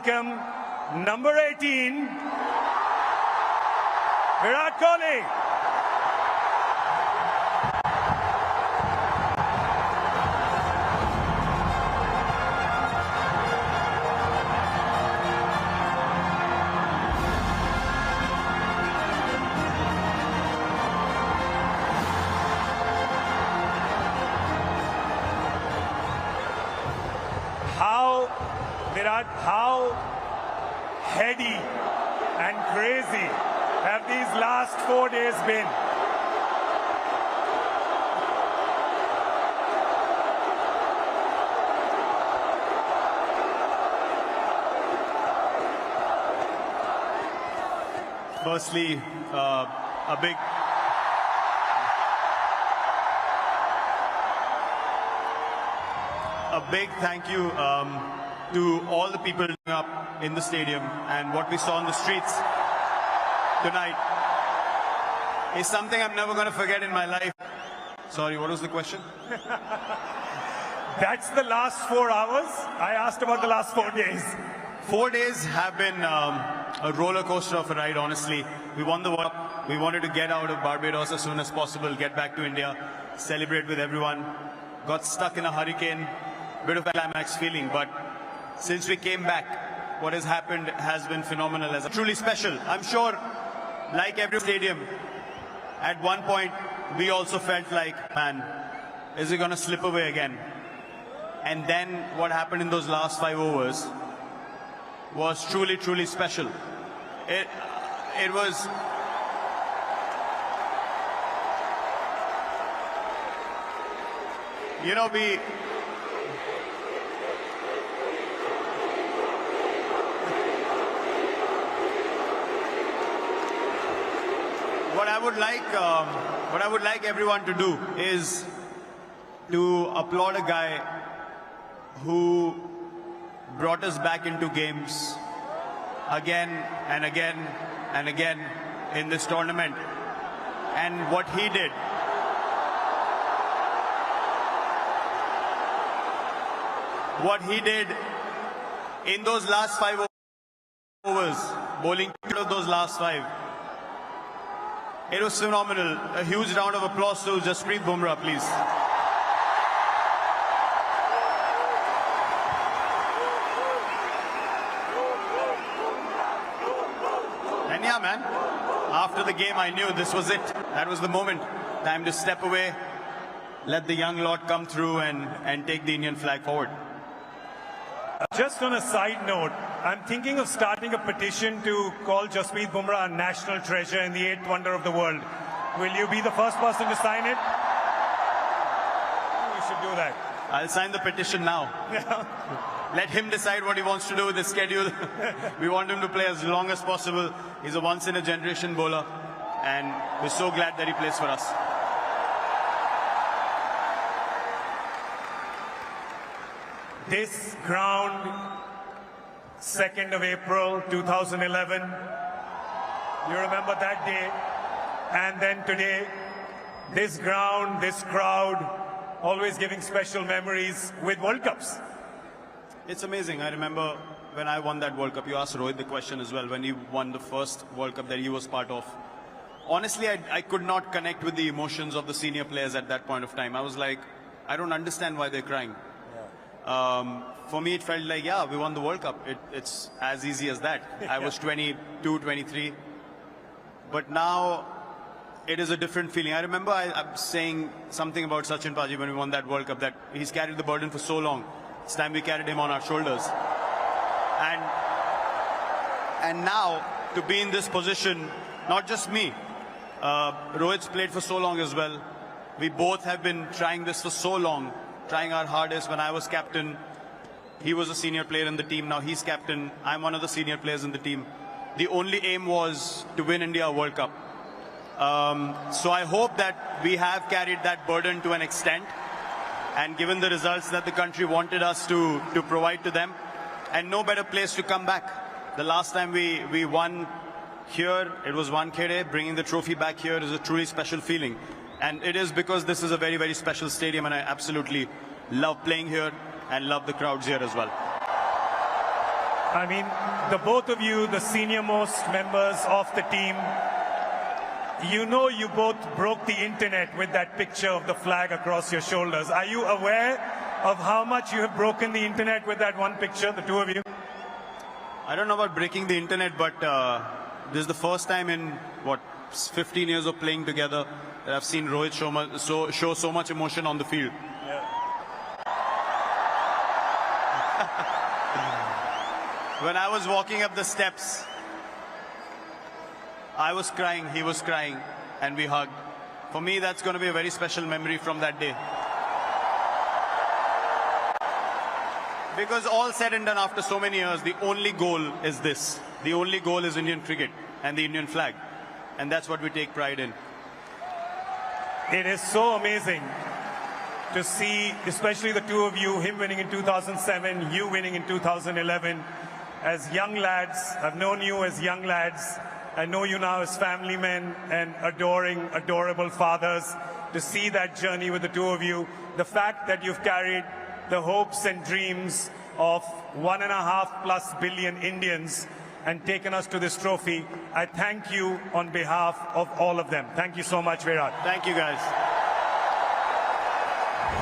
Welcome, number 18, Virat Kohli. How heady and crazy have these last 4 days been? Firstly, a big thank you to all the people up in the stadium, and what we saw on the streets tonight is something I'm never going to forget in my life. Sorry, what was the question? That's the last 4 hours. I asked about the last 4 days. 4 days have been a roller coaster of a ride, honestly. We won the World Cup. We wanted to get out of Barbados as soon as possible, get back to India, celebrate with everyone. Got stuck in a hurricane, bit of a climax feeling, but since we came back, what has happened has been phenomenal. As truly special. I'm sure, like every stadium, at one point, we also felt like, man, is it going to slip away again? And then what happened in those last 5 overs was truly, truly special. It was... You know, What I would like everyone to do is to applaud a guy who brought us back into games again and again and again in this tournament. And what he did, in those last 5 overs, bowling those last 5, it was phenomenal. A huge round of applause to Jasprit Bumrah, please. And yeah, man, after the game, I knew this was it. That was the moment. Time to step away, let the young lord come through and take the Indian flag forward. Just on a side note, I'm thinking of starting a petition to call Jasprit Bumrah a national treasure in the 8th wonder of the world. Will you be the first person to sign it? We should do that. I'll sign the petition now. Let him decide what he wants to do with his schedule. We want him to play as long as possible. He's a once-in-a-generation bowler, and we're so glad that he plays for us. This ground, 2nd of April 2011, you remember that day, and then today, this ground, this crowd, always giving special memories with World Cups. It's amazing. I remember when I won that World Cup, you asked Rohit the question as well, when he won the first World Cup that he was part of. Honestly, I could not connect with the emotions of the senior players at that point of time. I was like, I don't understand why they're crying. For me, it felt like, yeah, we won the World Cup. It's as easy as that. I was 22, 23. But now, it is a different feeling. I remember I'm saying something about Sachin Paji when we won that World Cup, that he's carried the burden for so long. It's time we carried him on our shoulders. And now, to be in this position, not just me, Rohit's played for so long as well. We both have been trying this for so long, trying our hardest. When I was captain, he was a senior player in the team. Now he's captain. I'm one of the senior players in the team. The only aim was to win India a World Cup. So I hope that we have carried that burden to an extent, and given the results that the country wanted us to provide to them, and no better place to come back. The last time we won here, it was Wankhede. Bringing the trophy back here is a truly special feeling. And it is because this is a very, very special stadium, and I absolutely love playing here and love the crowds here as well. I mean, the both of you, the senior most members of the team, you know you both broke the internet with that picture of the flag across your shoulders. Are you aware of how much you have broken the internet with that one picture, the two of you? I don't know about breaking the internet, but this is the first time in, 15 years of playing together that I've seen Rohit show so much emotion on the field. When I was walking up the steps, I was crying, he was crying, and we hugged. For me, that's going to be a very special memory from that day. Because all said and done after so many years, the only goal is this. The only goal is Indian cricket and the Indian flag. And that's what we take pride in. It is so amazing to see, especially the two of you, him winning in 2007, you winning in 2011. As young lads, I've known you as young lads. I know you now as family men and adoring, adorable fathers. To see that journey with the two of you, the fact that you've carried the hopes and dreams of 1.5+ billion Indians and taken us to this trophy, I thank you on behalf of all of them. Thank you so much, Virat. Thank you, guys.